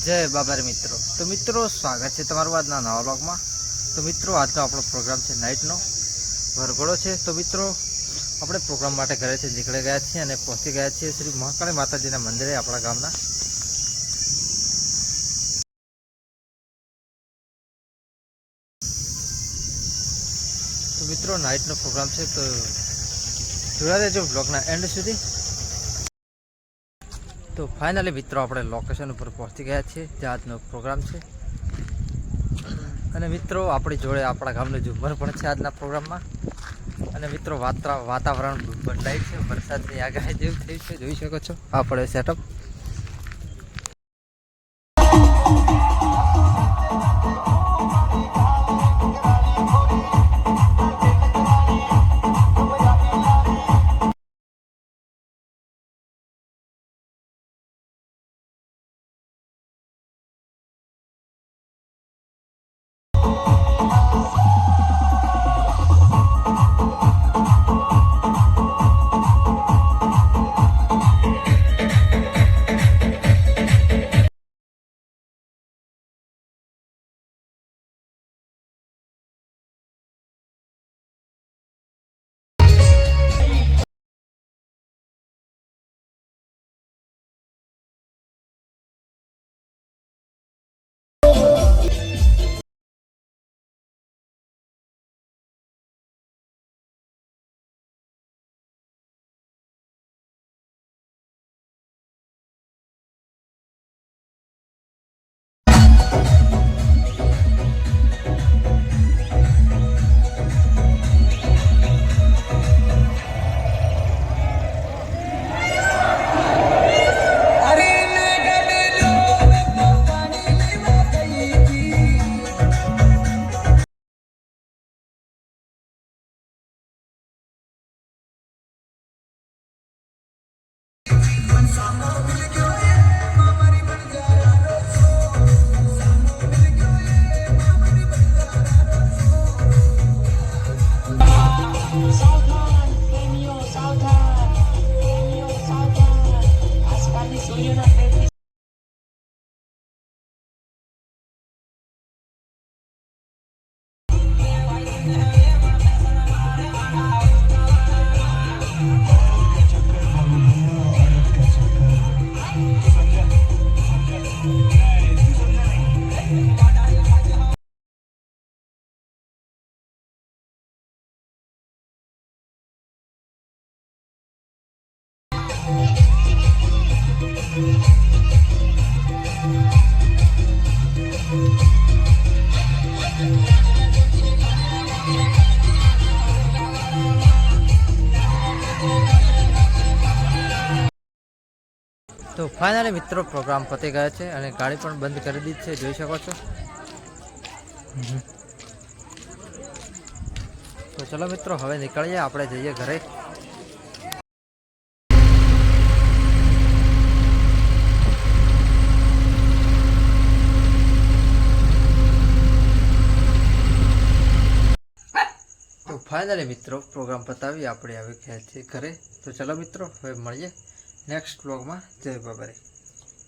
जय बाबा मित्रों। तो मित्रों स्वागत है तमारू आजना नवा व्लॉगमां। तो मित्रों आजनो आपणो प्रोग्राम है नाइटनो वरघोड़ो है। तो मित्रों अपने प्रोग्राम माटे घरेथी निकळी गया छीए अने पहोंची गया छीए श्री महाकाली माताजीना मंदिरे आपणा गामना। तो मित्रों नाइटनो प्रोग्राम है तो जोड़ा रहेजो ब्लॉगना एंड सुधी। तो फाइनली मित्रों अपने लोकेशन पर पहुंची गया छे ज्यां आजनो प्रोग्राम है। अने मित्रों अपनी जोड़े अपना गामनो झूमर पण छे आजना प्रोग्राममां। अने मित्रों वातावरण बदलाय छे, वरसादनी आगाही जेवुं थयुं छे, जोई शको छो आ पड़े सेटअप। तो फाइनली मित्रों प्रोग्राम पती गया है और गाड़ी पण बंद कर दी है, जोई शको छो। तो चलो मित्रों हवे निकळीए, आपणे जईए घरे। तो फाइनली मित्रों प्रोग्राम पतावी आपणे आवी गया छे घरे। तो चलो मित्रों हवे मळीए नेक्स्ट व्लॉग में। जय बाबा रे।